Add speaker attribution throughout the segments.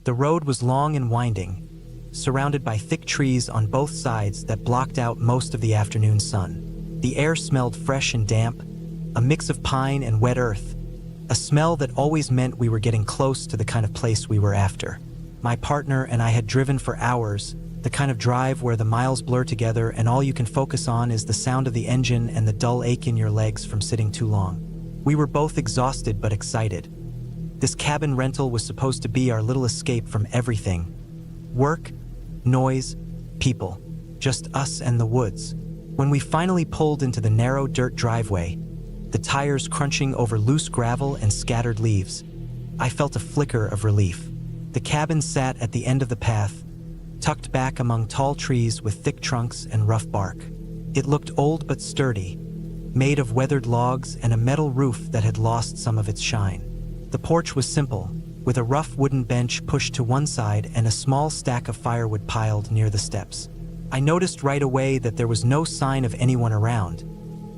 Speaker 1: The road was long and winding, surrounded by thick trees on both sides that blocked out most of the afternoon sun. The air smelled fresh and damp, a mix of pine and wet earth, a smell that always meant we were getting close to the kind of place we were after. My partner and I had driven for hours, the kind of drive where the miles blur together and all you can focus on is the sound of the engine and the dull ache in your legs from sitting too long. We were both exhausted but excited. This cabin rental was supposed to be our little escape from everything. Work, noise, people. Just us and the woods. When we finally pulled into the narrow dirt driveway, the tires crunching over loose gravel and scattered leaves, I felt a flicker of relief. The cabin sat at the end of the path, tucked back among tall trees with thick trunks and rough bark. It looked old but sturdy, made of weathered logs and a metal roof that had lost some of its shine. The porch was simple, with a rough wooden bench pushed to one side and a small stack of firewood piled near the steps. I noticed right away that there was no sign of anyone around,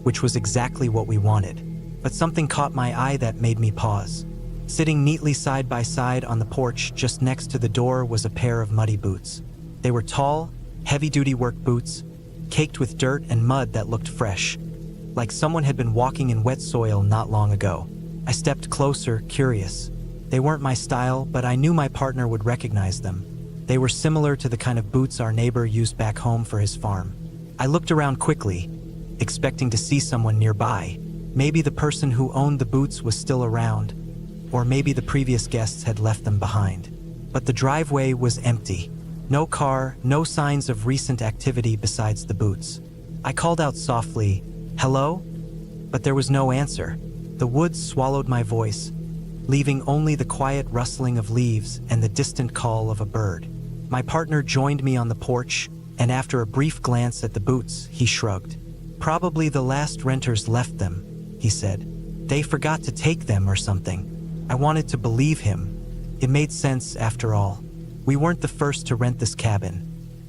Speaker 1: which was exactly what we wanted. But something caught my eye that made me pause. Sitting neatly side by side on the porch just next to the door was a pair of muddy boots. They were tall, heavy-duty work boots, caked with dirt and mud that looked fresh, like someone had been walking in wet soil not long ago. I stepped closer, curious. They weren't my style, but I knew my partner would recognize them. They were similar to the kind of boots our neighbor used back home for his farm. I looked around quickly, expecting to see someone nearby. Maybe the person who owned the boots was still around, or maybe the previous guests had left them behind. But the driveway was empty. No car, no signs of recent activity besides the boots. I called out softly, "Hello?" But there was no answer. The woods swallowed my voice, leaving only the quiet rustling of leaves and the distant call of a bird. My partner joined me on the porch, and after a brief glance at the boots, he shrugged. "Probably the last renters left them," he said. "They forgot to take them or something." I wanted to believe him. It made sense after all. We weren't the first to rent this cabin,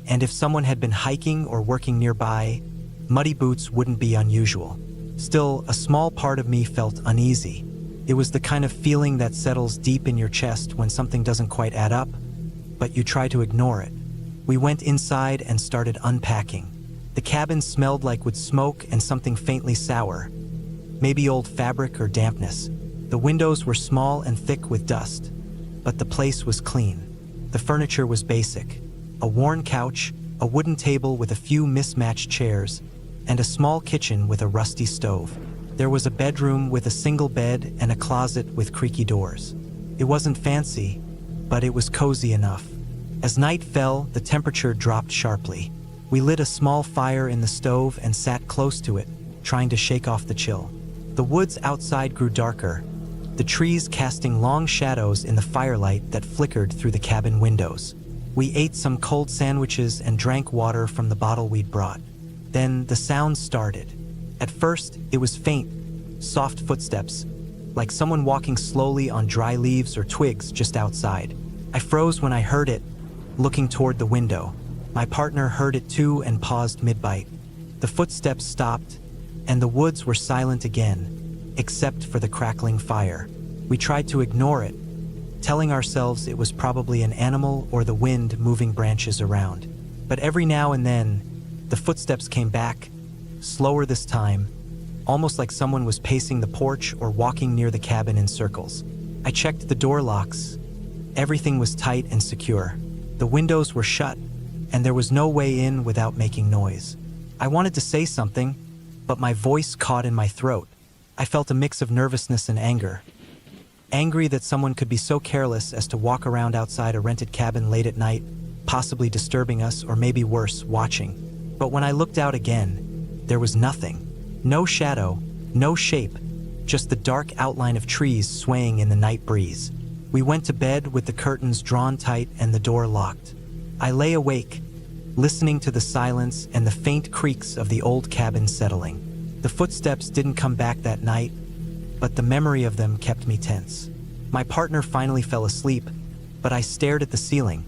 Speaker 1: and if someone had been hiking or working nearby, muddy boots wouldn't be unusual. Still, a small part of me felt uneasy. It was the kind of feeling that settles deep in your chest when something doesn't quite add up, but you try to ignore it. We went inside and started unpacking. The cabin smelled like wood smoke and something faintly sour, maybe old fabric or dampness. The windows were small and thick with dust, but the place was clean. The furniture was basic: a worn couch, a wooden table with a few mismatched chairs, and a small kitchen with a rusty stove. There was a bedroom with a single bed and a closet with creaky doors. It wasn't fancy, but it was cozy enough. As night fell, the temperature dropped sharply. We lit a small fire in the stove and sat close to it, trying to shake off the chill. The woods outside grew darker, the trees casting long shadows in the firelight that flickered through the cabin windows. We ate some cold sandwiches and drank water from the bottle we'd brought. Then the sounds started. At first, it was faint, soft footsteps, like someone walking slowly on dry leaves or twigs just outside. I froze when I heard it, looking toward the window. My partner heard it too and paused mid-bite. The footsteps stopped, and the woods were silent again, except for the crackling fire. We tried to ignore it, telling ourselves it was probably an animal or the wind moving branches around. But every now and then, the footsteps came back, slower this time, almost like someone was pacing the porch or walking near the cabin in circles. I checked the door locks. Everything was tight and secure. The windows were shut, and there was no way in without making noise. I wanted to say something, but my voice caught in my throat. I felt a mix of nervousness and anger. Angry that someone could be so careless as to walk around outside a rented cabin late at night, possibly disturbing us or maybe worse, watching. But when I looked out again, there was nothing. No shadow, no shape, just the dark outline of trees swaying in the night breeze. We went to bed with the curtains drawn tight and the door locked. I lay awake, listening to the silence and the faint creaks of the old cabin settling. The footsteps didn't come back that night, but the memory of them kept me tense. My partner finally fell asleep, but I stared at the ceiling,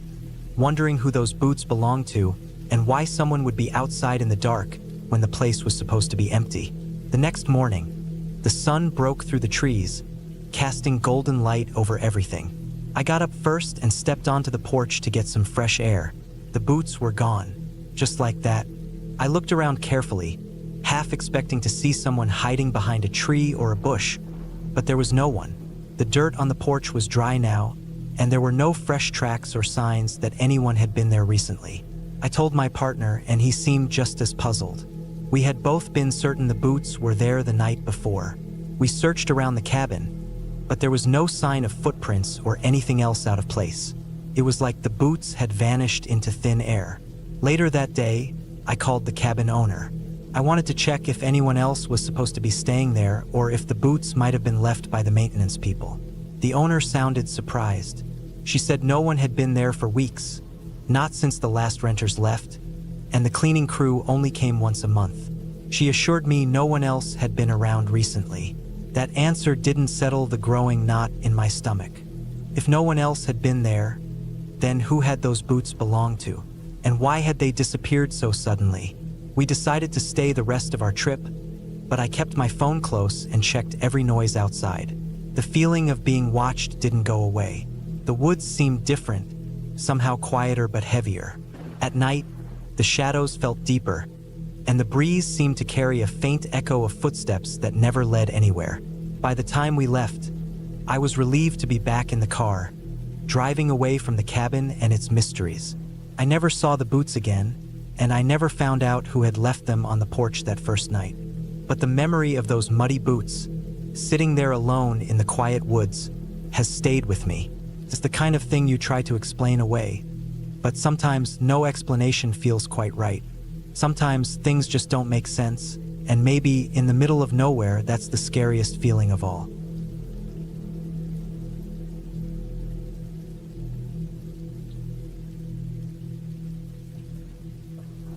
Speaker 1: wondering who those boots belonged to and why someone would be outside in the dark when the place was supposed to be empty. The next morning, the sun broke through the trees, casting golden light over everything. I got up first and stepped onto the porch to get some fresh air. The boots were gone. Just like that. I looked around carefully, half expecting to see someone hiding behind a tree or a bush, but there was no one. The dirt on the porch was dry now, and there were no fresh tracks or signs that anyone had been there recently. I told my partner, and he seemed just as puzzled. We had both been certain the boots were there the night before. We searched around the cabin, but there was no sign of footprints or anything else out of place. It was like the boots had vanished into thin air. Later that day, I called the cabin owner. I wanted to check if anyone else was supposed to be staying there or if the boots might have been left by the maintenance people. The owner sounded surprised. She said no one had been there for weeks, not since the last renters left, and the cleaning crew only came once a month. She assured me no one else had been around recently. That answer didn't settle the growing knot in my stomach. If no one else had been there, then who had those boots belonged to? And why had they disappeared so suddenly? We decided to stay the rest of our trip, but I kept my phone close and checked every noise outside. The feeling of being watched didn't go away. The woods seemed different, somehow quieter but heavier. At night, the shadows felt deeper, and the breeze seemed to carry a faint echo of footsteps that never led anywhere. By the time we left, I was relieved to be back in the car, driving away from the cabin and its mysteries. I never saw the boots again, and I never found out who had left them on the porch that first night. But the memory of those muddy boots, sitting there alone in the quiet woods, has stayed with me. It's the kind of thing you try to explain away, but sometimes no explanation feels quite right. Sometimes things just don't make sense, and maybe in the middle of nowhere, that's the scariest feeling of all.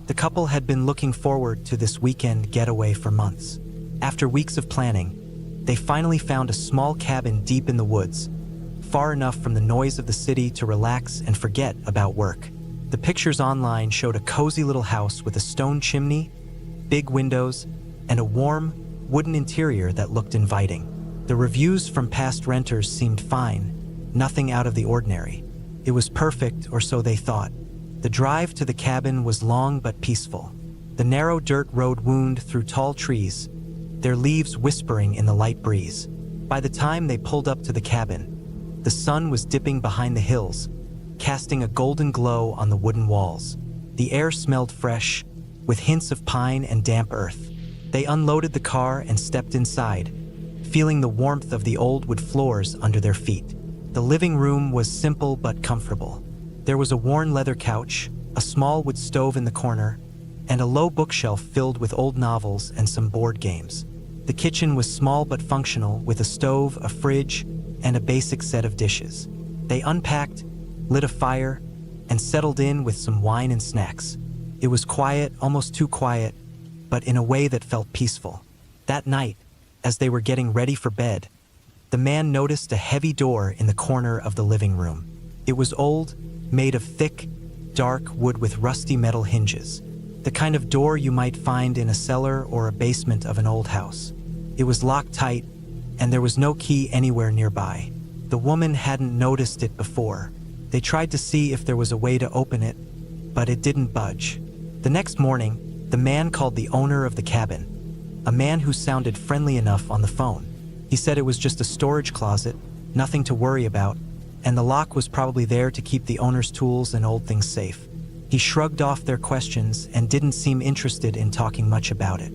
Speaker 1: The couple had been looking forward to this weekend getaway for months. After weeks of planning, they finally found a small cabin deep in the woods, far enough from the noise of the city to relax and forget about work. The pictures online showed a cozy little house with a stone chimney, big windows, and a warm, wooden interior that looked inviting. The reviews from past renters seemed fine, nothing out of the ordinary. It was perfect, or so they thought. The drive to the cabin was long but peaceful. The narrow dirt road wound through tall trees, their leaves whispering in the light breeze. By the time they pulled up to the cabin, the sun was dipping behind the hills, casting a golden glow on the wooden walls. The air smelled fresh, with hints of pine and damp earth. They unloaded the car and stepped inside, feeling the warmth of the old wood floors under their feet. The living room was simple but comfortable. There was a worn leather couch, a small wood stove in the corner, and a low bookshelf filled with old novels and some board games. The kitchen was small but functional, with a stove, a fridge, and a basic set of dishes. They unpacked, lit a fire, and settled in with some wine and snacks. It was quiet, almost too quiet, but in a way that felt peaceful. That night, as they were getting ready for bed, the man noticed a heavy door in the corner of the living room. It was old, made of thick, dark wood with rusty metal hinges, the kind of door you might find in a cellar or a basement of an old house. It was locked tight, and there was no key anywhere nearby. The woman hadn't noticed it before. They tried to see if there was a way to open it, but it didn't budge. The next morning, the man called the owner of the cabin, a man who sounded friendly enough on the phone. He said it was just a storage closet, nothing to worry about, and the lock was probably there to keep the owner's tools and old things safe. He shrugged off their questions and didn't seem interested in talking much about it.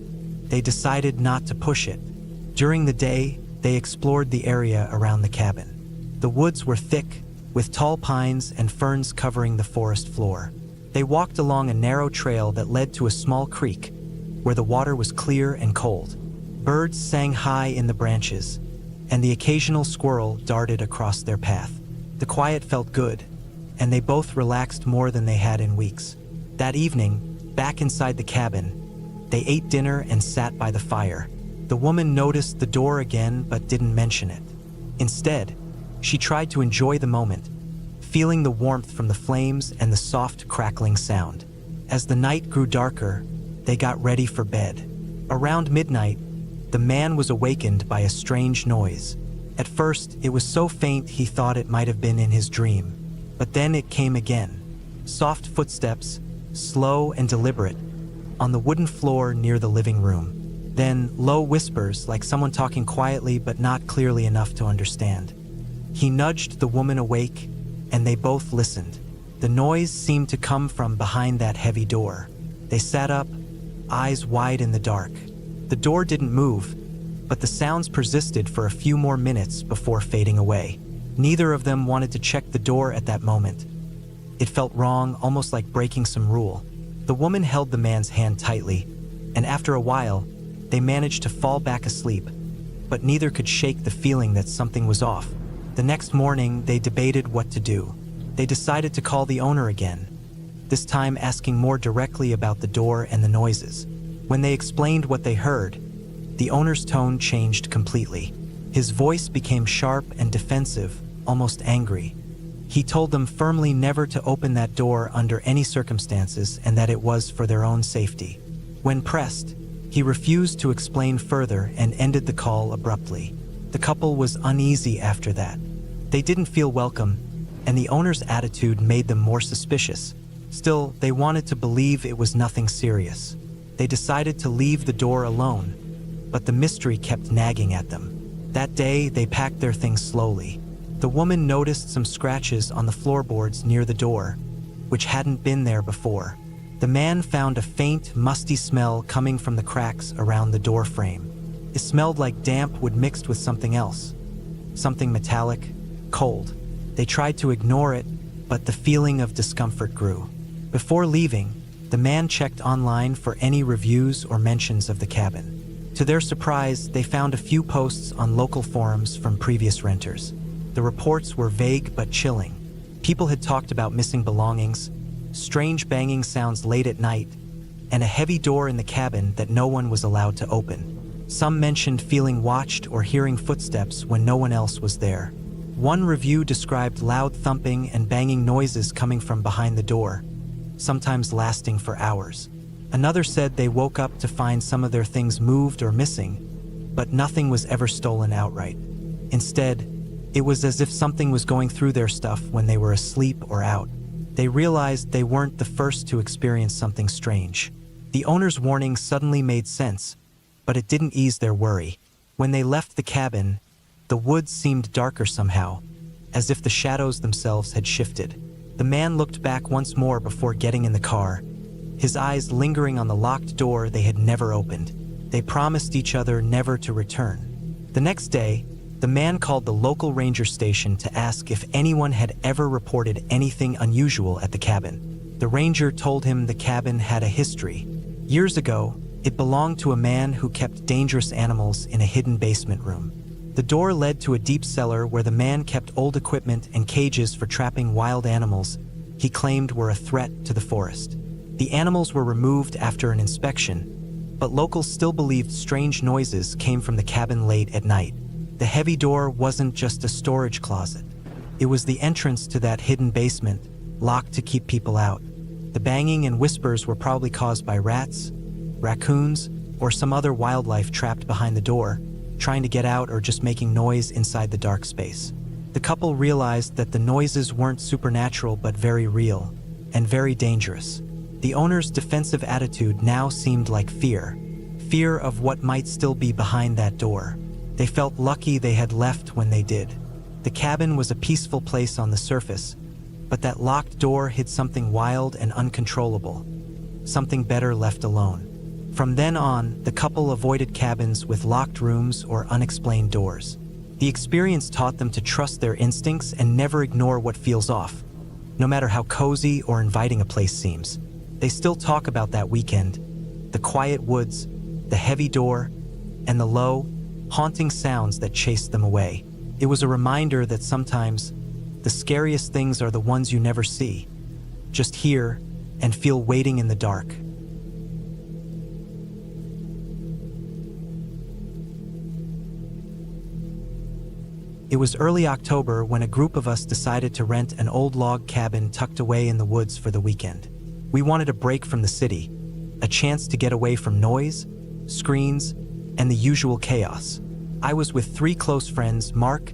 Speaker 1: They decided not to push it. During the day, they explored the area around the cabin. The woods were thick, with tall pines and ferns covering the forest floor. They walked along a narrow trail that led to a small creek, where the water was clear and cold. Birds sang high in the branches, and the occasional squirrel darted across their path. The quiet felt good, and they both relaxed more than they had in weeks. That evening, back inside the cabin, they ate dinner and sat by the fire. The woman noticed the door again but didn't mention it. Instead, she tried to enjoy the moment, feeling the warmth from the flames and the soft crackling sound. As the night grew darker, they got ready for bed. Around midnight, the man was awakened by a strange noise. At first, it was so faint he thought it might have been in his dream. But then it came again. Soft footsteps, slow and deliberate, on the wooden floor near the living room. Then low whispers, like someone talking quietly but not clearly enough to understand. He nudged the woman awake, and they both listened. The noise seemed to come from behind that heavy door. They sat up, eyes wide in the dark. The door didn't move, but the sounds persisted for a few more minutes before fading away. Neither of them wanted to check the door at that moment. It felt wrong, almost like breaking some rule. The woman held the man's hand tightly, and after a while, they managed to fall back asleep, but neither could shake the feeling that something was off. The next morning, they debated what to do. They decided to call the owner again, this time asking more directly about the door and the noises. When they explained what they heard, the owner's tone changed completely. His voice became sharp and defensive, almost angry. He told them firmly never to open that door under any circumstances and that it was for their own safety. When pressed, he refused to explain further and ended the call abruptly. The couple was uneasy after that. They didn't feel welcome, and the owner's attitude made them more suspicious. Still, they wanted to believe it was nothing serious. They decided to leave the door alone, but the mystery kept nagging at them. That day, they packed their things slowly. The woman noticed some scratches on the floorboards near the door, which hadn't been there before. The man found a faint, musty smell coming from the cracks around the door frame. It smelled like damp wood mixed with something else. Something metallic, cold. They tried to ignore it, but the feeling of discomfort grew. Before leaving, the man checked online for any reviews or mentions of the cabin. To their surprise, they found a few posts on local forums from previous renters. The reports were vague but chilling. People had talked about missing belongings, strange banging sounds late at night, and a heavy door in the cabin that no one was allowed to open. Some mentioned feeling watched or hearing footsteps when no one else was there. One review described loud thumping and banging noises coming from behind the door, sometimes lasting for hours. Another said they woke up to find some of their things moved or missing, but nothing was ever stolen outright. Instead, it was as if something was going through their stuff when they were asleep or out. They realized they weren't the first to experience something strange. The owner's warning suddenly made sense, but it didn't ease their worry. When they left the cabin, the woods seemed darker somehow, as if the shadows themselves had shifted. The man looked back once more before getting in the car, his eyes lingering on the locked door they had never opened. They promised each other never to return. The next day, the man called the local ranger station to ask if anyone had ever reported anything unusual at the cabin. The ranger told him the cabin had a history. Years ago, it belonged to a man who kept dangerous animals in a hidden basement room. The door led to a deep cellar where the man kept old equipment and cages for trapping wild animals he claimed were a threat to the forest. The animals were removed after an inspection, but locals still believed strange noises came from the cabin late at night. The heavy door wasn't just a storage closet. It was the entrance to that hidden basement, locked to keep people out. The banging and whispers were probably caused by rats, raccoons, or some other wildlife trapped behind the door, trying to get out or just making noise inside the dark space. The couple realized that the noises weren't supernatural but very real, and very dangerous. The owner's defensive attitude now seemed like fear of what might still be behind that door. They felt lucky they had left when they did. The cabin was a peaceful place on the surface, but that locked door hid something wild and uncontrollable, something better left alone. From then on, the couple avoided cabins with locked rooms or unexplained doors. The experience taught them to trust their instincts and never ignore what feels off, no matter how cozy or inviting a place seems. They still talk about that weekend, the quiet woods, the heavy door, and the low, haunting sounds that chased them away. It was a reminder that sometimes the scariest things are the ones you never see, just hear and feel waiting in the dark. It was early October when a group of us decided to rent an old log cabin tucked away in the woods for the weekend. We wanted a break from the city, a chance to get away from noise, screens, and the usual chaos. I was with 3 close friends, Mark,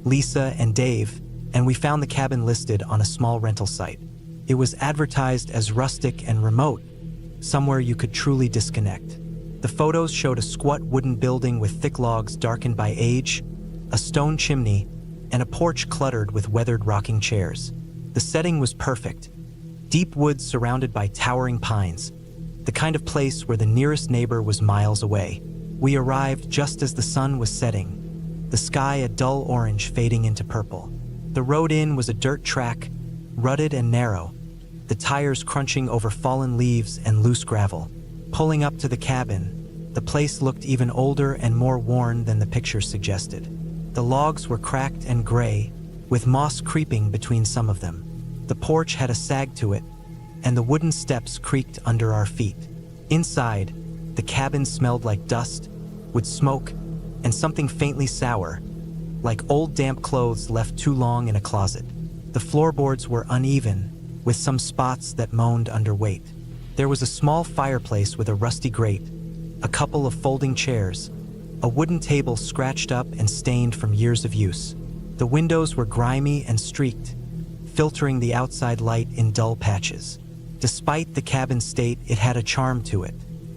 Speaker 1: Lisa, and Dave, and we found the cabin listed on a small rental site. It was advertised as rustic and remote, somewhere you could truly disconnect. The photos showed a squat wooden building with thick logs darkened by age, a stone chimney, and a porch cluttered with weathered rocking chairs. The setting was perfect. Deep woods surrounded by towering pines, the kind of place where the nearest neighbor was miles away. We arrived just as the sun was setting, the sky a dull orange fading into purple. The road in was a dirt track, rutted and narrow, the tires crunching over fallen leaves and loose gravel. Pulling up to the cabin, the place looked even older and more worn than the pictures suggested. The logs were cracked and gray, with moss creeping between some of them. The porch had a sag to it, and the wooden steps creaked under our feet. Inside, the cabin smelled like dust, with smoke, and something faintly sour, like old damp clothes left too long in a closet. The floorboards were uneven, with some spots that moaned under weight. There was a small fireplace with a rusty grate, a couple of folding chairs, a wooden table scratched up and stained from years of use. The windows were grimy and streaked, filtering the outside light in dull patches. Despite the cabin's state, it had a charm to it.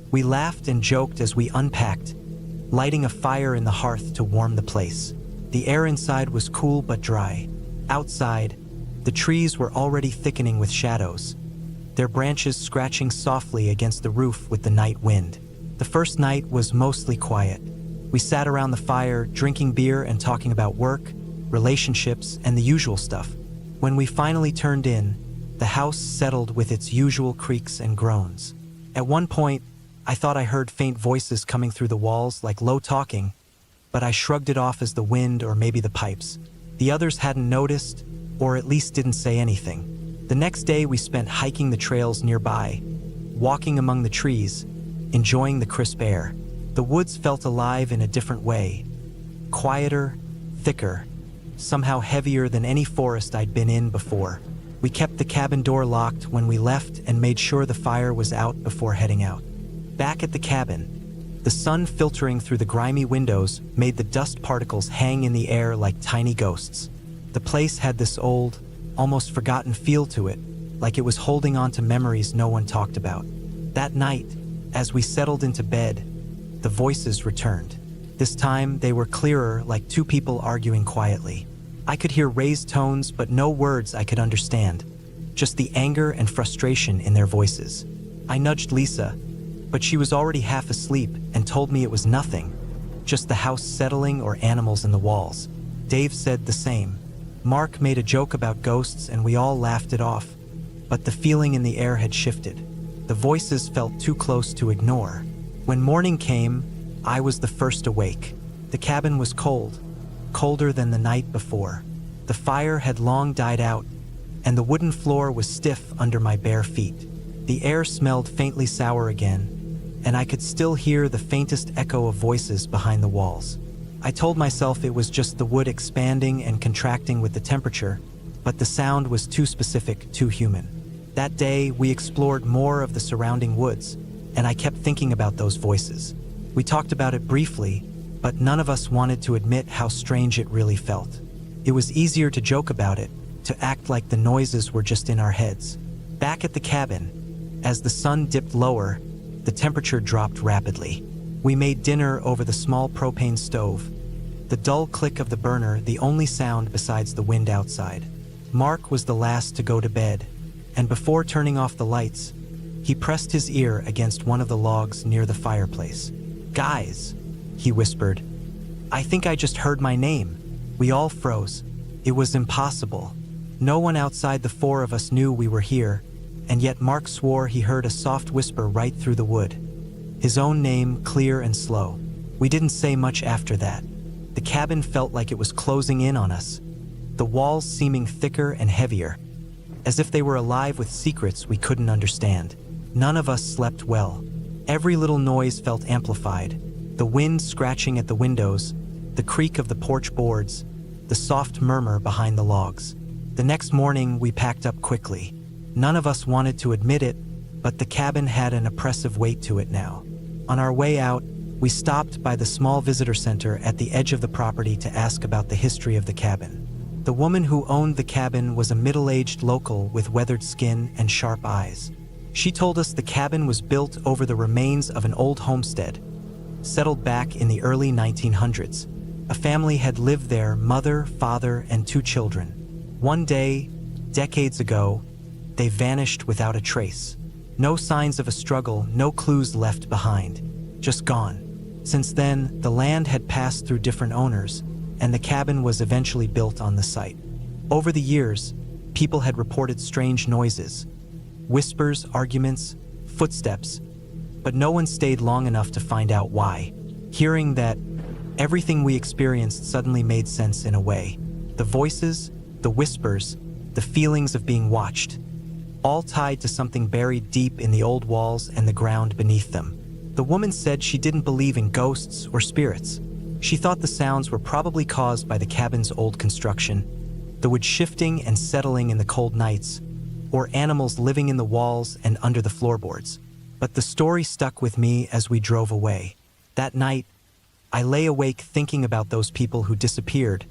Speaker 1: We laughed and joked as we unpacked, lighting a fire in the hearth to warm the place. The air inside was cool but dry. Outside, the trees were already thickening with shadows, their branches scratching softly against the roof with the night wind. The first night was mostly quiet. We sat around the fire, drinking beer and talking about work, relationships, and the usual stuff. When we finally turned in, the house settled with its usual creaks and groans. At one point, I thought I heard faint voices coming through the walls, like low talking, but I shrugged it off as the wind or maybe the pipes. The others hadn't noticed, or at least didn't say anything. The next day we spent hiking the trails nearby, walking among the trees, enjoying the crisp air. The woods felt alive in a different way, quieter, thicker, somehow heavier than any forest I'd been in before. We kept the cabin door locked when we left and made sure the fire was out before heading out. Back at the cabin, the sun filtering through the grimy windows made the dust particles hang in the air like tiny ghosts. The place had this old, almost forgotten feel to it, like it was holding on to memories no one talked about. That night, as we settled into bed, the voices returned. This time, they were clearer, like 2 people arguing quietly. I could hear raised tones, but no words I could understand, just the anger and frustration in their voices. I nudged Lisa, but she was already half asleep and told me it was nothing, just the house settling or animals in the walls. Dave said the same. Mark made a joke about ghosts and we all laughed it off, but the feeling in the air had shifted. The voices felt too close to ignore. When morning came, I was the first awake. The cabin was cold, colder than the night before. The fire had long died out, and the wooden floor was stiff under my bare feet. The air smelled faintly sour again, and I could still hear the faintest echo of voices behind the walls. I told myself it was just the wood expanding and contracting with the temperature, but the sound was too specific, too human. That day, we explored more of the surrounding woods, and I kept thinking about those voices. We talked about it briefly, but none of us wanted to admit how strange it really felt. It was easier to joke about it, to act like the noises were just in our heads. Back at the cabin, as the sun dipped lower, the temperature dropped rapidly. We made dinner over the small propane stove, the dull click of the burner the only sound besides the wind outside. Mark was the last to go to bed, and before turning off the lights, he pressed his ear against one of the logs near the fireplace. "Guys," he whispered, "I think I just heard my name." We all froze. It was impossible. No one outside the 4 of us knew we were here, and yet Mark swore he heard a soft whisper right through the wood. His own name, clear and slow. We didn't say much after that. The cabin felt like it was closing in on us, the walls seeming thicker and heavier, as if they were alive with secrets we couldn't understand. None of us slept well. Every little noise felt amplified, the wind scratching at the windows, the creak of the porch boards, the soft murmur behind the logs. The next morning, we packed up quickly. None of us wanted to admit it, but the cabin had an oppressive weight to it now. On our way out, We stopped by the small visitor center at the edge of the property to ask about the history of the cabin. The woman who owned the cabin was a middle-aged local with weathered skin and sharp eyes. She told us the cabin was built over the remains of an old homestead, settled back in the early 1900s. A family had lived there, mother, father, and 2 children. One day, decades ago, they vanished without a trace. No signs of a struggle, no clues left behind, just gone. Since then, the land had passed through different owners, and the cabin was eventually built on the site. Over the years, people had reported strange noises, whispers, arguments, footsteps, but no one stayed long enough to find out why. Hearing that, everything we experienced suddenly made sense in a way. The voices, the whispers, the feelings of being watched, all tied to something buried deep in the old walls and the ground beneath them. The woman said she didn't believe in ghosts or spirits. She thought the sounds were probably caused by the cabin's old construction, the wood shifting and settling in the cold nights, or animals living in the walls and under the floorboards. But the story stuck with me as we drove away. That night, I lay awake thinking about those people who disappeared,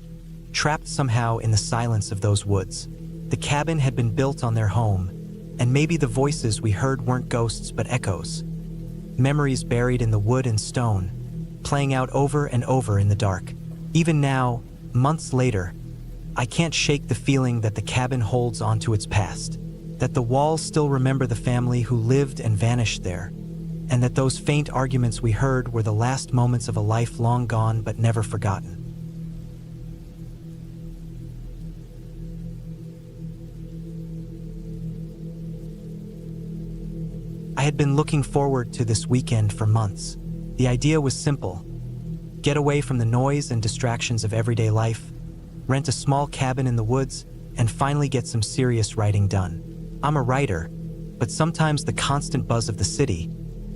Speaker 1: trapped somehow in the silence of those woods. The cabin had been built on their home, and maybe the voices we heard weren't ghosts but echoes. Memories buried in the wood and stone, playing out over and over in the dark. Even now, months later, I can't shake the feeling that the cabin holds onto its past, that the walls still remember the family who lived and vanished there, and that those faint arguments we heard were the last moments of a life long gone but never forgotten. I had been looking forward to this weekend for months. The idea was simple: get away from the noise and distractions of everyday life, rent a small cabin in the woods, and finally get some serious writing done. I'm a writer, but sometimes the constant buzz of the city,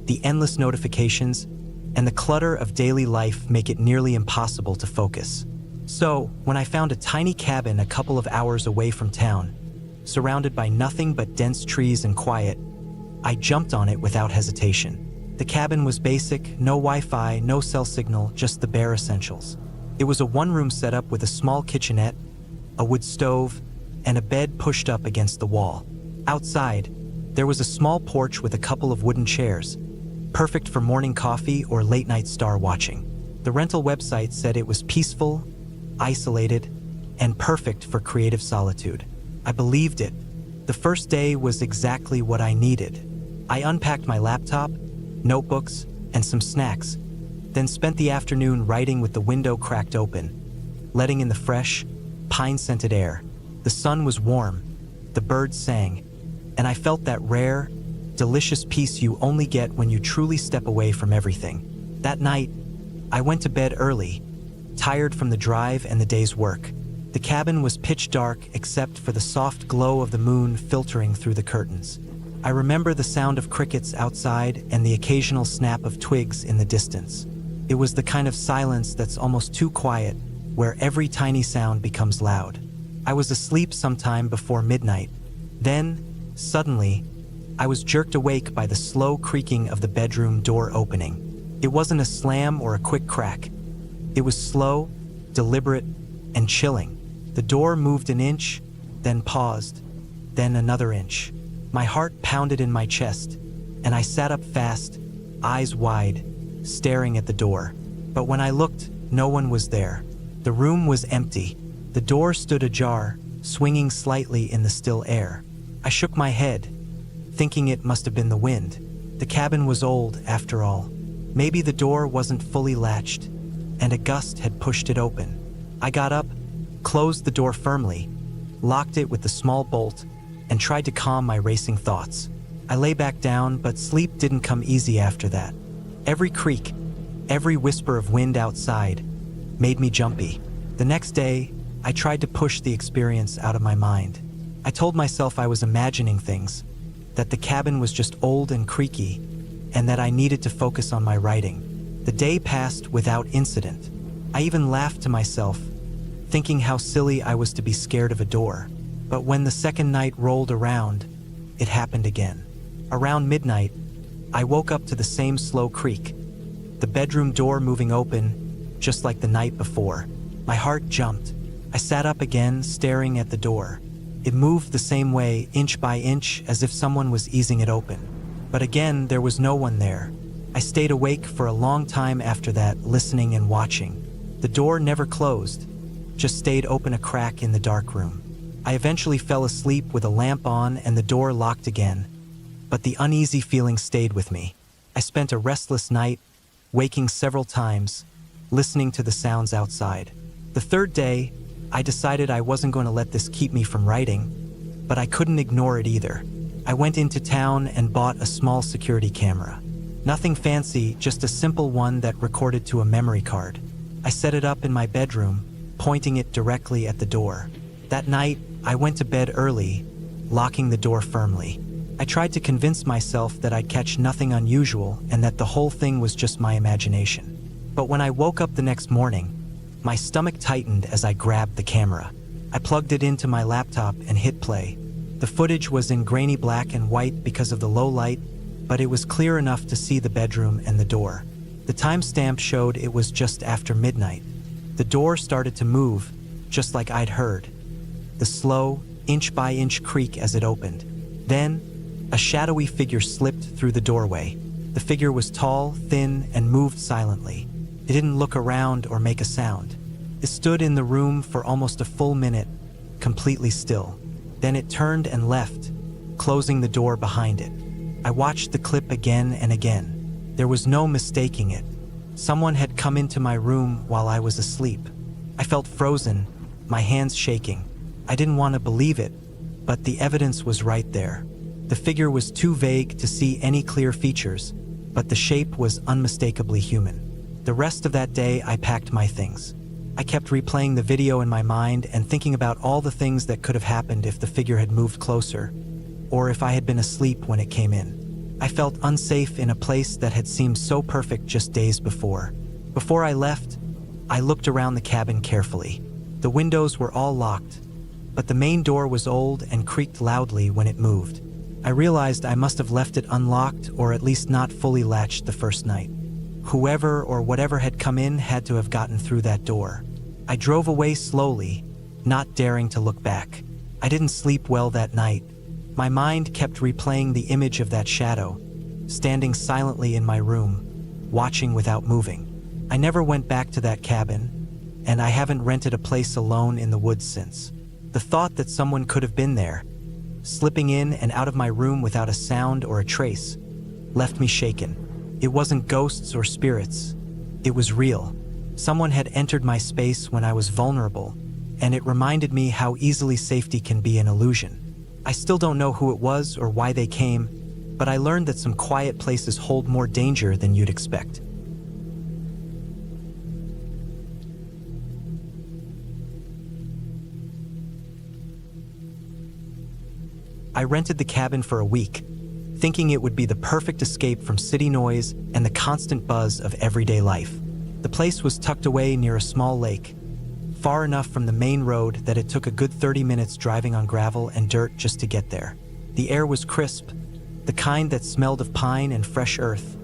Speaker 1: the endless notifications, and the clutter of daily life make it nearly impossible to focus. So, when I found a tiny cabin a couple of hours away from town, surrounded by nothing but dense trees and quiet, I jumped on it without hesitation. The cabin was basic, no Wi-Fi, no cell signal, just the bare essentials. It was a one-room setup with a small kitchenette, a wood stove, and a bed pushed up against the wall. Outside, there was a small porch with a couple of wooden chairs, perfect for morning coffee or late-night star watching. The rental website said it was peaceful, isolated, and perfect for creative solitude. I believed it. The first day was exactly what I needed. I unpacked my laptop, notebooks, and some snacks, then spent the afternoon writing with the window cracked open, letting in the fresh, pine-scented air. The sun was warm, the birds sang, and I felt that rare, delicious peace you only get when you truly step away from everything. That night, I went to bed early, tired from the drive and the day's work. The cabin was pitch dark except for the soft glow of the moon filtering through the curtains. I remember the sound of crickets outside and the occasional snap of twigs in the distance. It was the kind of silence that's almost too quiet, where every tiny sound becomes loud. I was asleep sometime before midnight. Then, suddenly, I was jerked awake by the slow creaking of the bedroom door opening. It wasn't a slam or a quick crack. It was slow, deliberate, and chilling. The door moved an inch, then paused, then another inch. My heart pounded in my chest, and I sat up fast, eyes wide, staring at the door. But when I looked, no one was there. The room was empty. The door stood ajar, swinging slightly in the still air. I shook my head, thinking it must have been the wind. The cabin was old, after all. Maybe the door wasn't fully latched, and a gust had pushed it open. I got up, closed the door firmly, locked it with the small bolt, and tried to calm my racing thoughts. I lay back down, but sleep didn't come easy after that. Every creak, every whisper of wind outside, made me jumpy. The next day, I tried to push the experience out of my mind. I told myself I was imagining things, that the cabin was just old and creaky, and that I needed to focus on my writing. The day passed without incident. I even laughed to myself, thinking how silly I was to be scared of a door. But when the second night rolled around, it happened again. Around midnight, I woke up to the same slow creak, the bedroom door moving open, just like the night before. My heart jumped. I sat up again, staring at the door. It moved the same way, inch by inch, as if someone was easing it open. But again, there was no one there. I stayed awake for a long time after that, listening and watching. The door never closed, just stayed open a crack in the dark room. I eventually fell asleep with a lamp on and the door locked again, but the uneasy feeling stayed with me. I spent a restless night, waking several times, listening to the sounds outside. The third day, I decided I wasn't going to let this keep me from writing, but I couldn't ignore it either. I went into town and bought a small security camera. Nothing fancy, just a simple one that recorded to a memory card. I set it up in my bedroom, pointing it directly at the door. That night, I went to bed early, locking the door firmly. I tried to convince myself that I'd catch nothing unusual and that the whole thing was just my imagination. But when I woke up the next morning, my stomach tightened as I grabbed the camera. I plugged it into my laptop and hit play. The footage was in grainy black and white because of the low light, but it was clear enough to see the bedroom and the door. The timestamp showed it was just after midnight. The door started to move, just like I'd heard. The slow, inch-by-inch creak as it opened. Then, a shadowy figure slipped through the doorway. The figure was tall, thin, and moved silently. It didn't look around or make a sound. It stood in the room for almost a full minute, completely still. Then it turned and left, closing the door behind it. I watched the clip again and again. There was no mistaking it. Someone had come into my room while I was asleep. I felt frozen, my hands shaking. I didn't want to believe it, but the evidence was right there. The figure was too vague to see any clear features, but the shape was unmistakably human. The rest of that day, I packed my things. I kept replaying the video in my mind and thinking about all the things that could have happened if the figure had moved closer, or if I had been asleep when it came in. I felt unsafe in a place that had seemed so perfect just days before. Before I left, I looked around the cabin carefully. The windows were all locked, but the main door was old and creaked loudly when it moved. I realized I must have left it unlocked or at least not fully latched the first night. Whoever or whatever had come in had to have gotten through that door. I drove away slowly, not daring to look back. I didn't sleep well that night. My mind kept replaying the image of that shadow, standing silently in my room, watching without moving. I never went back to that cabin, and I haven't rented a place alone in the woods since. The thought that someone could have been there, slipping in and out of my room without a sound or a trace, left me shaken. It wasn't ghosts or spirits. It was real. Someone had entered my space when I was vulnerable, and it reminded me how easily safety can be an illusion. I still don't know who it was or why they came, but I learned that some quiet places hold more danger than you'd expect. I rented the cabin for a week, thinking it would be the perfect escape from city noise and the constant buzz of everyday life. The place was tucked away near a small lake, far enough from the main road that it took a good 30 minutes driving on gravel and dirt just to get there. The air was crisp, the kind that smelled of pine and fresh earth,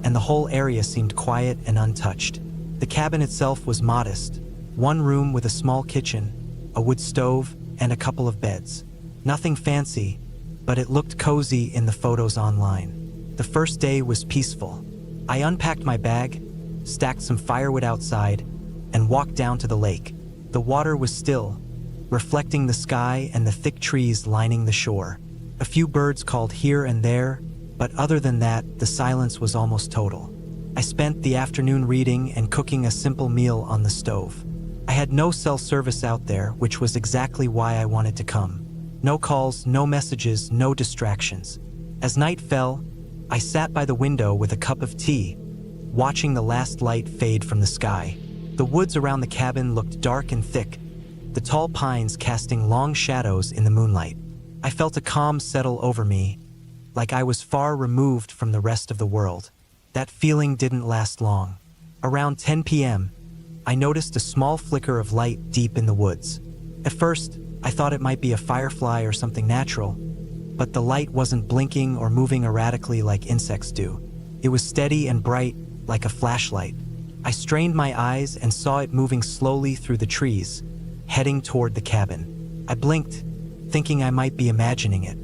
Speaker 1: and the whole area seemed quiet and untouched. The cabin itself was modest, one room with a small kitchen, a wood stove, and a couple of beds. Nothing fancy, but it looked cozy in the photos online. The first day was peaceful. I unpacked my bag, stacked some firewood outside, and walked down to the lake. The water was still, reflecting the sky and the thick trees lining the shore. A few birds called here and there, but other than that, the silence was almost total. I spent the afternoon reading and cooking a simple meal on the stove. I had no cell service out there, which was exactly why I wanted to come. No calls, no messages, no distractions. As night fell, I sat by the window with a cup of tea, watching the last light fade from the sky. The woods around the cabin looked dark and thick, the tall pines casting long shadows in the moonlight. I felt a calm settle over me, like I was far removed from the rest of the world. That feeling didn't last long. Around 10 p.m., I noticed a small flicker of light deep in the woods. At first, I thought it might be a firefly or something natural, but the light wasn't blinking or moving erratically like insects do. It was steady and bright, like a flashlight. I strained my eyes and saw it moving slowly through the trees, heading toward the cabin. I blinked, thinking I might be imagining it,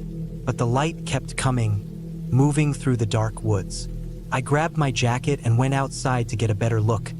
Speaker 1: but the light kept coming, moving through the dark woods. I grabbed my jacket and went outside to get a better look,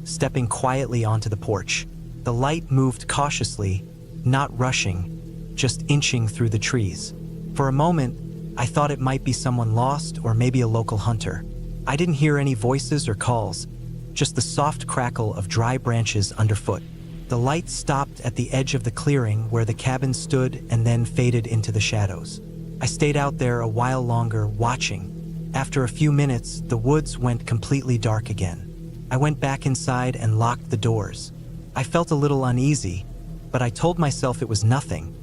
Speaker 1: stepping quietly onto the porch. The light moved cautiously, not rushing, just inching through the trees. For a moment, I thought it might be someone lost or maybe a local hunter. I didn't hear any voices or calls, just the soft crackle of dry branches underfoot. The light stopped at the edge of the clearing where the cabin stood and then faded into the shadows. I stayed out there a while longer, watching. After a few minutes, the woods went completely dark again. I went back inside and locked the doors. I felt a little uneasy, but I told myself it was nothing,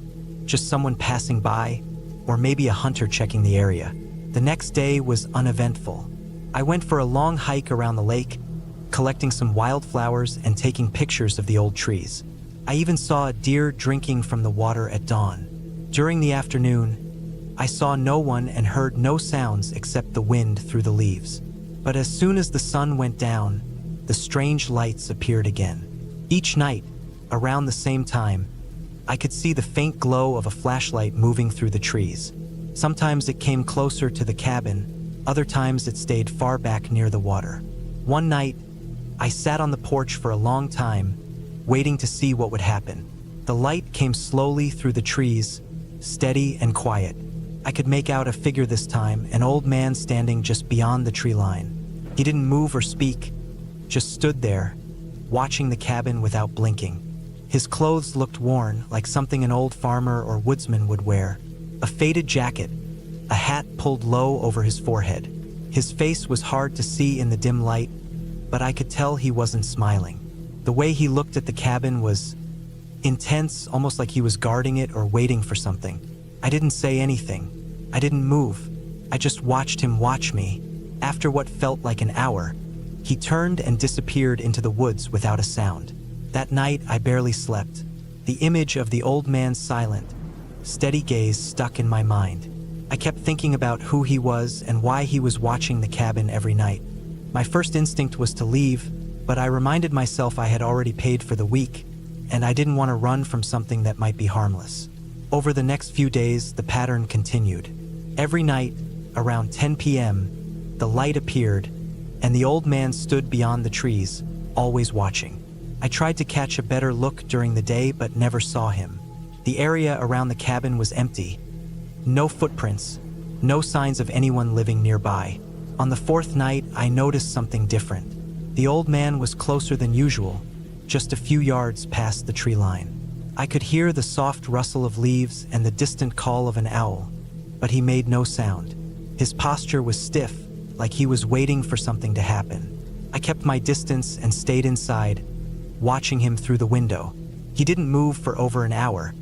Speaker 1: just someone passing by, or maybe a hunter checking the area. The next day was uneventful. I went for a long hike around the lake, collecting some wildflowers and taking pictures of the old trees. I even saw a deer drinking from the water at dawn. During the afternoon, I saw no one and heard no sounds except the wind through the leaves. But as soon as the sun went down, the strange lights appeared again. Each night, around the same time, I could see the faint glow of a flashlight moving through the trees. Sometimes it came closer to the cabin, other times it stayed far back near the water. One night, I sat on the porch for a long time, waiting to see what would happen. The light came slowly through the trees, steady and quiet. I could make out a figure this time, an old man standing just beyond the tree line. He didn't move or speak, just stood there, watching the cabin without blinking. His clothes looked worn, like something an old farmer or woodsman would wear. A faded jacket, a hat pulled low over his forehead. His face was hard to see in the dim light, but I could tell he wasn't smiling. The way he looked at the cabin was intense, almost like he was guarding it or waiting for something. I didn't say anything. I didn't move. I just watched him watch me. After what felt like an hour, he turned and disappeared into the woods without a sound. That night, I barely slept. The image of the old man's silent, steady gaze stuck in my mind. I kept thinking about who he was and why he was watching the cabin every night. My first instinct was to leave, but I reminded myself I had already paid for the week, and I didn't want to run from something that might be harmless. Over the next few days, the pattern continued. Every night, around 10 p.m., the light appeared, and the old man stood beyond the trees, always watching. I tried to catch a better look during the day, but never saw him. The area around the cabin was empty. No footprints, no signs of anyone living nearby. On the fourth night, I noticed something different. The old man was closer than usual, just a few yards past the tree line. I could hear the soft rustle of leaves and the distant call of an owl, but he made no sound. His posture was stiff, like he was waiting for something to happen. I kept my distance and stayed inside, watching him through the window. He didn't move for over an hour,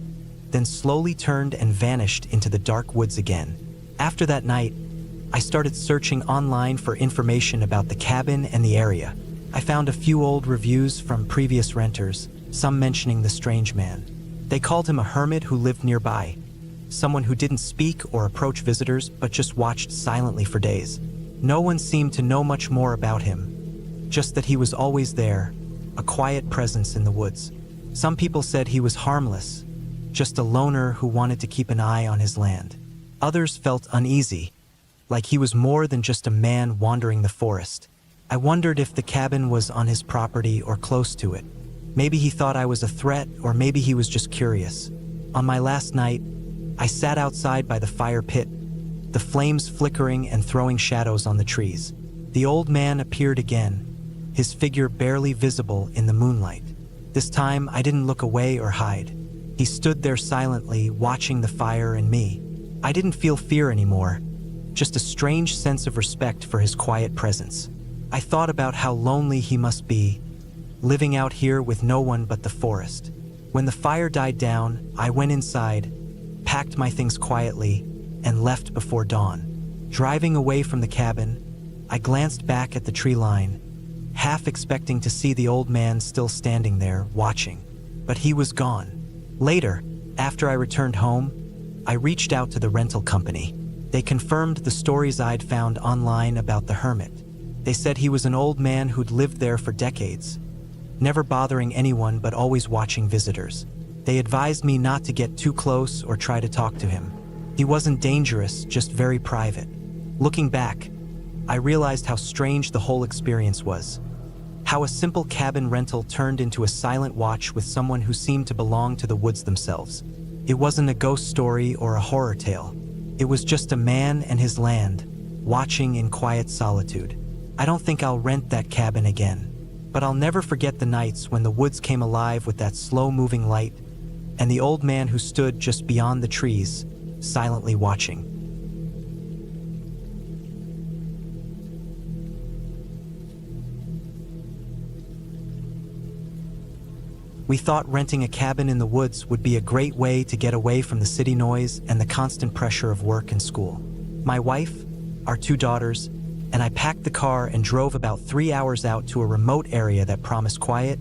Speaker 1: then slowly turned and vanished into the dark woods again. After that night, I started searching online for information about the cabin and the area. I found a few old reviews from previous renters, some mentioning the strange man. They called him a hermit who lived nearby, someone who didn't speak or approach visitors but just watched silently for days. No one seemed to know much more about him, just that he was always there, a quiet presence in the woods. Some people said he was harmless, just a loner who wanted to keep an eye on his land. Others felt uneasy, like he was more than just a man wandering the forest. I wondered if the cabin was on his property or close to it. Maybe he thought I was a threat, or maybe he was just curious. On my last night, I sat outside by the fire pit, the flames flickering and throwing shadows on the trees. The old man appeared again, his figure barely visible in the moonlight. This time, I didn't look away or hide. He stood there silently, watching the fire and me. I didn't feel fear anymore, just a strange sense of respect for his quiet presence. I thought about how lonely he must be, living out here with no one but the forest. When the fire died down, I went inside, packed my things quietly, and left before dawn. Driving away from the cabin, I glanced back at the tree line, half expecting to see the old man still standing there, watching. But he was gone. Later, after I returned home, I reached out to the rental company. They confirmed the stories I'd found online about the hermit. They said he was an old man who'd lived there for decades, never bothering anyone but always watching visitors. They advised me not to get too close or try to talk to him. He wasn't dangerous, just very private. Looking back, I realized how strange the whole experience was. How a simple cabin rental turned into a silent watch with someone who seemed to belong to the woods themselves. It wasn't a ghost story or a horror tale. It was just a man and his land, watching in quiet solitude. I don't think I'll rent that cabin again, but I'll never forget the nights when the woods came alive with that slow-moving light and the old man who stood just beyond the trees, silently watching. We thought renting a cabin in the woods would be a great way to get away from the city noise and the constant pressure of work and school. My wife, our 2 daughters, and I packed the car and drove about 3 hours out to a remote area that promised quiet,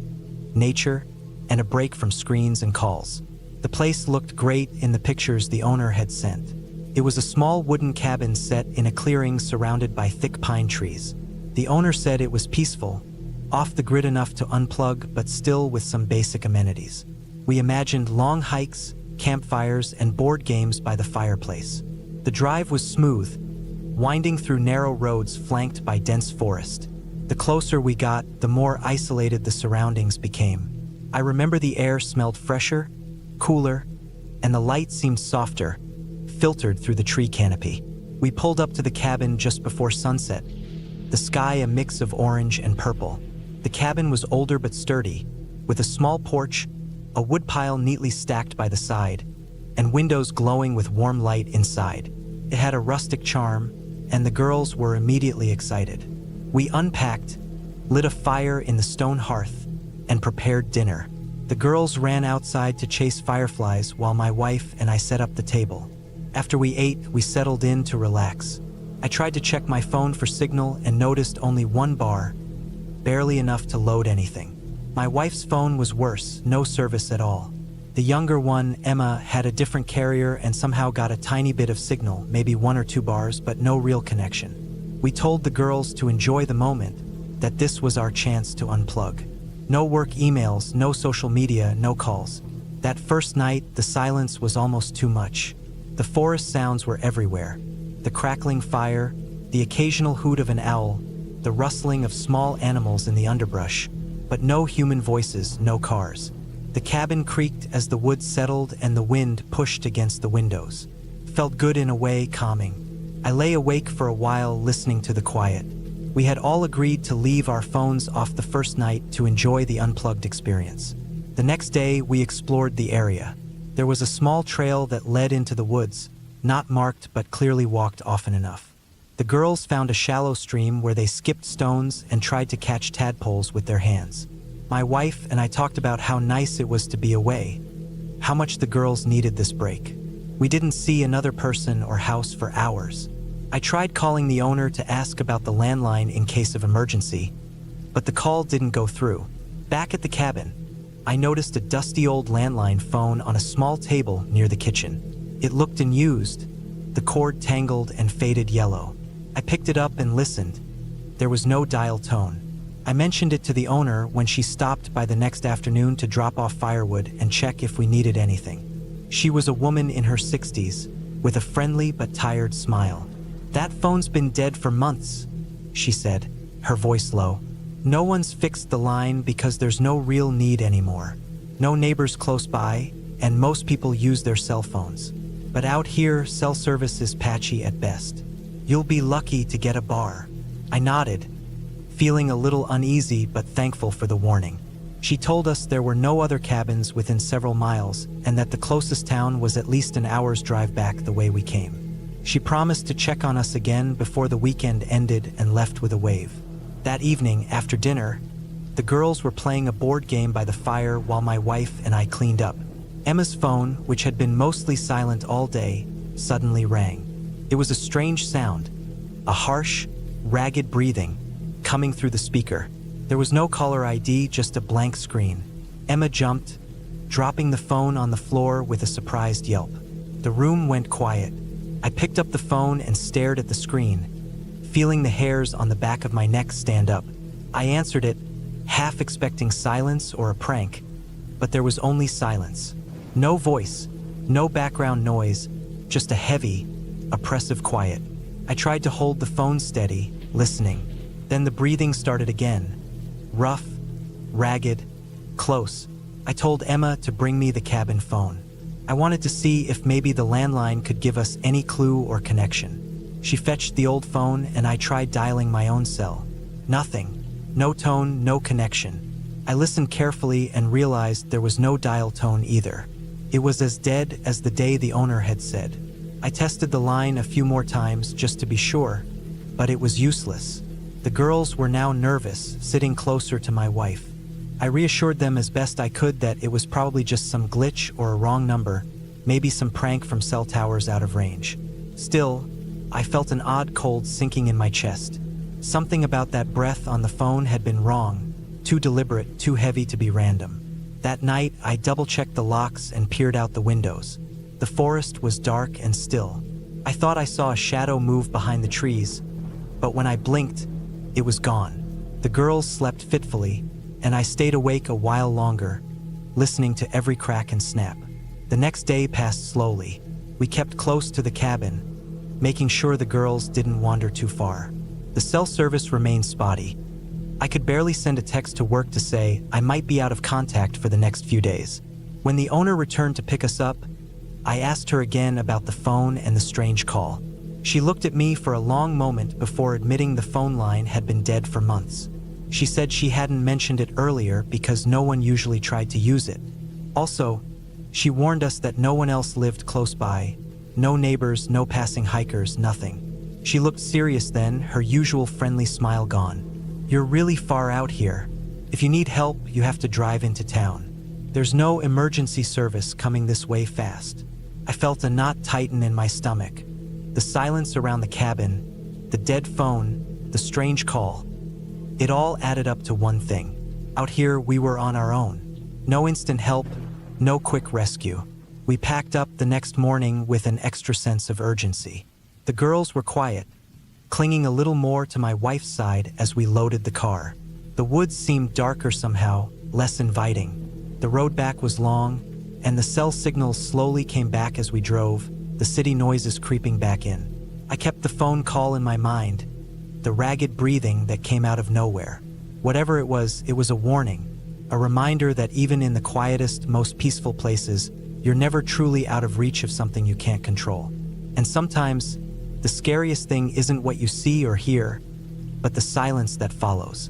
Speaker 1: nature, and a break from screens and calls. The place looked great in the pictures the owner had sent. It was a small wooden cabin set in a clearing surrounded by thick pine trees. The owner said it was peaceful, off the grid enough to unplug but still with some basic amenities. We imagined long hikes, campfires, and board games by the fireplace. The drive was smooth, winding through narrow roads flanked by dense forest. The closer we got, the more isolated the surroundings became. I remember the air smelled fresher, cooler, and the light seemed softer, filtered through the tree canopy. We pulled up to the cabin just before sunset, the sky a mix of orange and purple. The cabin was older but sturdy, with a small porch, a woodpile neatly stacked by the side, and windows glowing with warm light inside. It had a rustic charm, and the girls were immediately excited. We unpacked, lit a fire in the stone hearth, and prepared dinner. The girls ran outside to chase fireflies while my wife and I set up the table. After we ate, we settled in to relax. I tried to check my phone for signal and noticed only one bar, barely enough to load anything. My wife's phone was worse, no service at all. The younger one, Emma, had a different carrier and somehow got a tiny bit of signal, maybe 1 or 2 bars, but no real connection. We told the girls to enjoy the moment, that this was our chance to unplug. No work emails, no social media, no calls. That first night, the silence was almost too much. The forest sounds were everywhere. The crackling fire, the occasional hoot of an owl, the rustling of small animals in the underbrush, but no human voices, no cars. The cabin creaked as the woods settled and the wind pushed against the windows. Felt good in a way, calming. I lay awake for a while listening to the quiet. We had all agreed to leave our phones off the first night to enjoy the unplugged experience. The next day, we explored the area. There was a small trail that led into the woods, not marked but clearly walked often enough. The girls found a shallow stream where they skipped stones and tried to catch tadpoles with their hands. My wife and I talked about how nice it was to be away, how much the girls needed this break. We didn't see another person or house for hours. I tried calling the owner to ask about the landline in case of emergency, but the call didn't go through. Back at the cabin, I noticed a dusty old landline phone on a small table near the kitchen. It looked unused, the cord tangled and faded yellow. I picked it up and listened. There was no dial tone. I mentioned it to the owner when she stopped by the next afternoon to drop off firewood and check if we needed anything. She was a woman in her 60s, with a friendly but tired smile. "That phone's been dead for months," she said, her voice low. "No one's fixed the line because there's no real need anymore. No neighbors close by, and most people use their cell phones. But out here, cell service is patchy at best. You'll be lucky to get a bar." I nodded, feeling a little uneasy but thankful for the warning. She told us there were no other cabins within several miles and that the closest town was at least an hour's drive back the way we came. She promised to check on us again before the weekend ended and left with a wave. That evening, after dinner, the girls were playing a board game by the fire while my wife and I cleaned up. Emma's phone, which had been mostly silent all day, suddenly rang. It was a strange sound, a harsh, ragged breathing, coming through the speaker. There was no caller ID, just a blank screen. Emma jumped, dropping the phone on the floor with a surprised yelp. The room went quiet. I picked up the phone and stared at the screen, feeling the hairs on the back of my neck stand up. I answered it, half expecting silence or a prank, but there was only silence. No voice, no background noise, just a heavy, oppressive quiet. I tried to hold the phone steady, listening. Then the breathing started again. Rough, ragged, close. I told Emma to bring me the cabin phone. I wanted to see if maybe the landline could give us any clue or connection. She fetched the old phone and I tried dialing my own cell. Nothing. No tone, no connection. I listened carefully and realized there was no dial tone either. It was as dead as the day the owner had said. I tested the line a few more times just to be sure, but it was useless. The girls were now nervous, sitting closer to my wife. I reassured them as best I could that it was probably just some glitch or a wrong number, maybe some prank from cell towers out of range. Still, I felt an odd cold sinking in my chest. Something about that breath on the phone had been wrong, too deliberate, too heavy to be random. That night, I double-checked the locks and peered out the windows. The forest was dark and still. I thought I saw a shadow move behind the trees, but when I blinked, it was gone. The girls slept fitfully, and I stayed awake a while longer, listening to every crack and snap. The next day passed slowly. We kept close to the cabin, making sure the girls didn't wander too far. The cell service remained spotty. I could barely send a text to work to say I might be out of contact for the next few days. When the owner returned to pick us up, I asked her again about the phone and the strange call. She looked at me for a long moment before admitting the phone line had been dead for months. She said she hadn't mentioned it earlier because no one usually tried to use it. Also, she warned us that no one else lived close by. No neighbors, no passing hikers, nothing. She looked serious then, her usual friendly smile gone. "You're really far out here. If you need help, you have to drive into town. There's no emergency service coming this way fast." I felt a knot tighten in my stomach. The silence around the cabin, the dead phone, the strange call. It all added up to one thing. Out here, we were on our own. No instant help, no quick rescue. We packed up the next morning with an extra sense of urgency. The girls were quiet, clinging a little more to my wife's side as we loaded the car. The woods seemed darker somehow, less inviting. The road back was long, and the cell signals slowly came back as we drove, the city noises creeping back in. I kept the phone call in my mind, the ragged breathing that came out of nowhere. Whatever it was a warning, a reminder that even in the quietest, most peaceful places, you're never truly out of reach of something you can't control. And sometimes, the scariest thing isn't what you see or hear, but the silence that follows.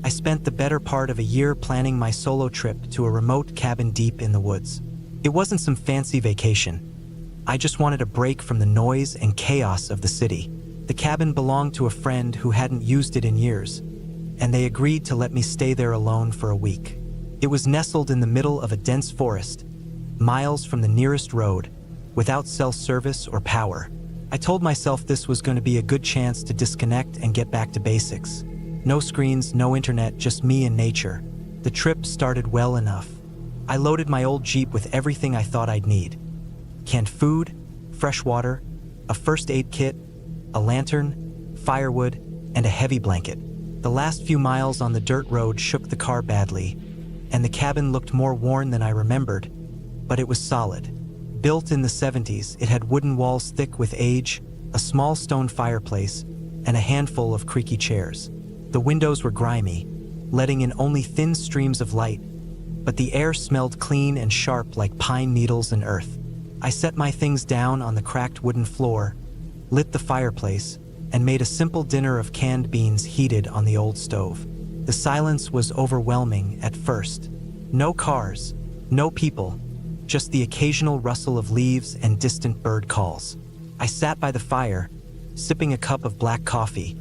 Speaker 1: I spent the better part of a year planning my solo trip to a remote cabin deep in the woods. It wasn't some fancy vacation. I just wanted a break from the noise and chaos of the city. The cabin belonged to a friend who hadn't used it in years, and they agreed to let me stay there alone for a week. It was nestled in the middle of a dense forest, miles from the nearest road, without cell service or power. I told myself this was going to be a good chance to disconnect and get back to basics. No screens, no internet, just me and nature. The trip started well enough. I loaded my old Jeep with everything I thought I'd need. Canned food, fresh water, a first aid kit, a lantern, firewood, and a heavy blanket. The last few miles on the dirt road shook the car badly, and the cabin looked more worn than I remembered, but it was solid. Built in the 70s, it had wooden walls thick with age, a small stone fireplace, and a handful of creaky chairs. The windows were grimy, letting in only thin streams of light, but the air smelled clean and sharp like pine needles and earth. I set my things down on the cracked wooden floor, lit the fireplace, and made a simple dinner of canned beans heated on the old stove. The silence was overwhelming at first. No cars, no people, just the occasional rustle of leaves and distant bird calls. I sat by the fire, sipping a cup of black coffee,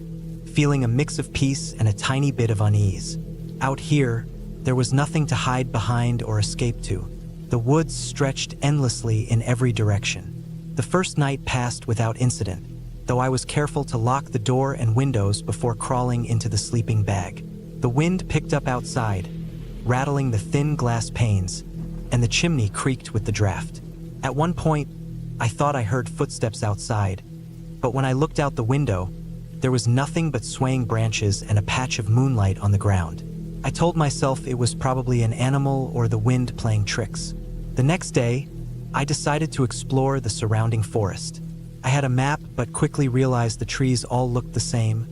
Speaker 1: feeling a mix of peace and a tiny bit of unease. Out here, there was nothing to hide behind or escape to. The woods stretched endlessly in every direction. The first night passed without incident, though I was careful to lock the door and windows before crawling into the sleeping bag. The wind picked up outside, rattling the thin glass panes, and the chimney creaked with the draft. At one point, I thought I heard footsteps outside, but when I looked out the window, there was nothing but swaying branches and a patch of moonlight on the ground. I told myself it was probably an animal or the wind playing tricks. The next day, I decided to explore the surrounding forest. I had a map but quickly realized the trees all looked the same,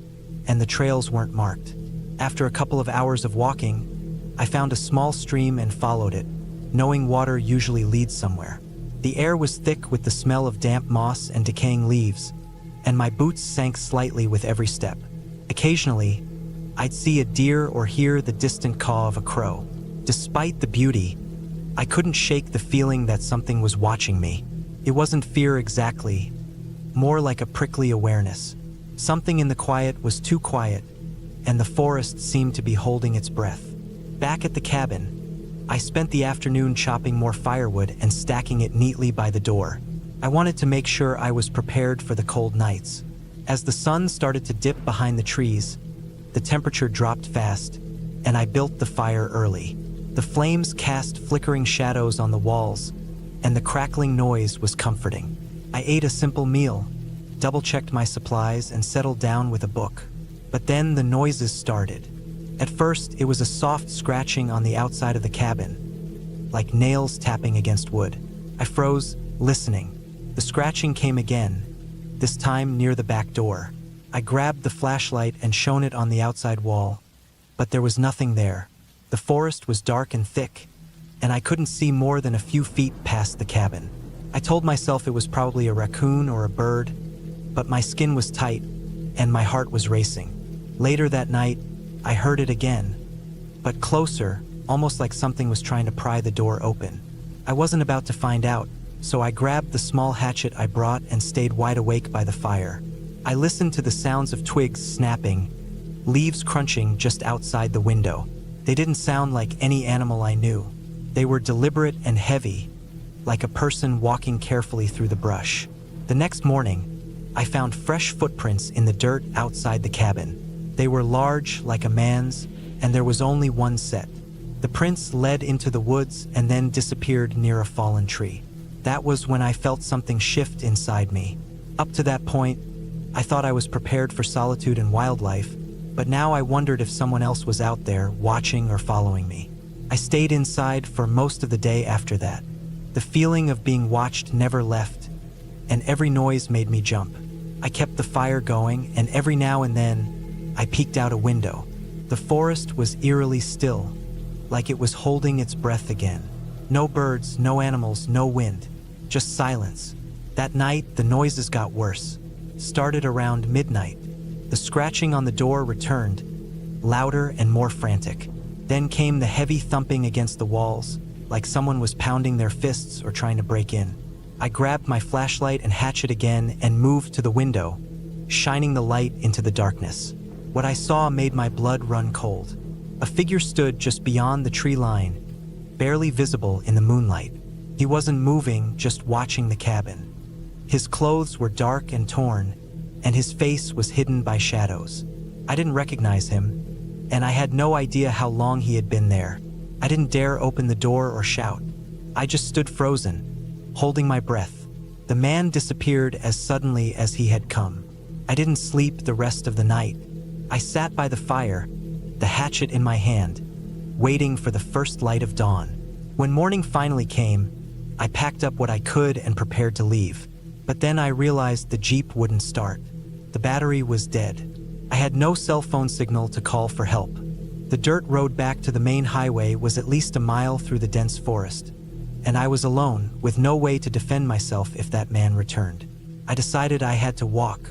Speaker 1: and the trails weren't marked. After a couple of hours of walking, I found a small stream and followed it, knowing water usually leads somewhere. The air was thick with the smell of damp moss and decaying leaves, and my boots sank slightly with every step. Occasionally, I'd see a deer or hear the distant caw of a crow. Despite the beauty, I couldn't shake the feeling that something was watching me. It wasn't fear exactly, more like a prickly awareness. Something in the quiet was too quiet, and the forest seemed to be holding its breath. Back at the cabin, I spent the afternoon chopping more firewood and stacking it neatly by the door. I wanted to make sure I was prepared for the cold nights. As the sun started to dip behind the trees, the temperature dropped fast, and I built the fire early. The flames cast flickering shadows on the walls, and the crackling noise was comforting. I ate a simple meal, double-checked my supplies, and settled down with a book. But then the noises started. At first, it was a soft scratching on the outside of the cabin, like nails tapping against wood. I froze, listening. The scratching came again, this time near the back door. I grabbed the flashlight and shone it on the outside wall, but there was nothing there. The forest was dark and thick, and I couldn't see more than a few feet past the cabin. I told myself it was probably a raccoon or a bird, but my skin was tight, and my heart was racing. Later that night, I heard it again, but closer, almost like something was trying to pry the door open. I wasn't about to find out, so I grabbed the small hatchet I brought and stayed wide awake by the fire. I listened to the sounds of twigs snapping, leaves crunching just outside the window. They didn't sound like any animal I knew. They were deliberate and heavy, like a person walking carefully through the brush. The next morning, I found fresh footprints in the dirt outside the cabin. They were large, like a man's, and there was only one set. The prints led into the woods and then disappeared near a fallen tree. That was when I felt something shift inside me. Up to that point, I thought I was prepared for solitude and wildlife, but now I wondered if someone else was out there, watching or following me. I stayed inside for most of the day after that. The feeling of being watched never left, and every noise made me jump. I kept the fire going, and every now and then, I peeked out a window. The forest was eerily still, like it was holding its breath again. No birds, no animals, no wind, just silence. That night, the noises got worse. Started around midnight. The scratching on the door returned, louder and more frantic. Then came the heavy thumping against the walls, like someone was pounding their fists or trying to break in. I grabbed my flashlight and hatchet again and moved to the window, shining the light into the darkness. What I saw made my blood run cold. A figure stood just beyond the tree line, barely visible in the moonlight. He wasn't moving, just watching the cabin. His clothes were dark and torn, and his face was hidden by shadows. I didn't recognize him, and I had no idea how long he had been there. I didn't dare open the door or shout. I just stood frozen, holding my breath. The man disappeared as suddenly as he had come. I didn't sleep the rest of the night. I sat by the fire, the hatchet in my hand, waiting for the first light of dawn. When morning finally came, I packed up what I could and prepared to leave. But then I realized the Jeep wouldn't start. The battery was dead. I had no cell phone signal to call for help. The dirt road back to the main highway was at least a mile through the dense forest, and I was alone, with no way to defend myself if that man returned. I decided I had to walk.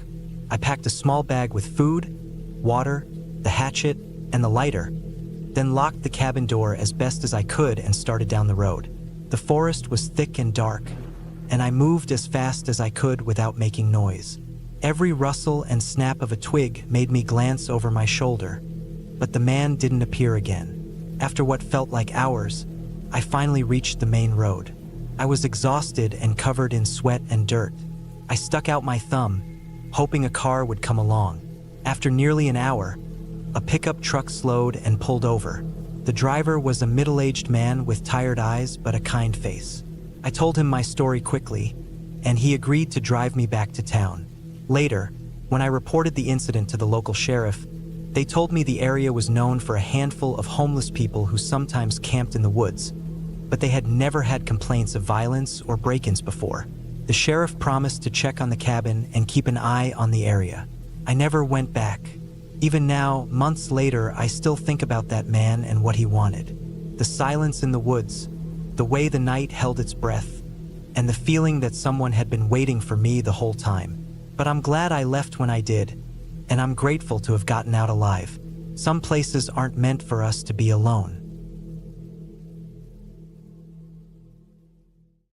Speaker 1: I packed a small bag with food, water, the hatchet, and the lighter, then locked the cabin door as best as I could and started down the road. The forest was thick and dark, and I moved as fast as I could without making noise. Every rustle and snap of a twig made me glance over my shoulder, but the man didn't appear again. After what felt like hours, I finally reached the main road. I was exhausted and covered in sweat and dirt. I stuck out my thumb, hoping a car would come along. After nearly an hour, a pickup truck slowed and pulled over. The driver was a middle-aged man with tired eyes but a kind face. I told him my story quickly, and he agreed to drive me back to town. Later, when I reported the incident to the local sheriff, they told me the area was known for a handful of homeless people who sometimes camped in the woods, but they had never had complaints of violence or break-ins before. The sheriff promised to check on the cabin and keep an eye on the area. I never went back. Even now, months later, I still think about that man and what he wanted. The silence in the woods, the way the night held its breath, and the feeling that someone had been waiting for me the whole time. But I'm glad I left when I did, and I'm grateful to have gotten out alive. Some places aren't meant for us to be alone.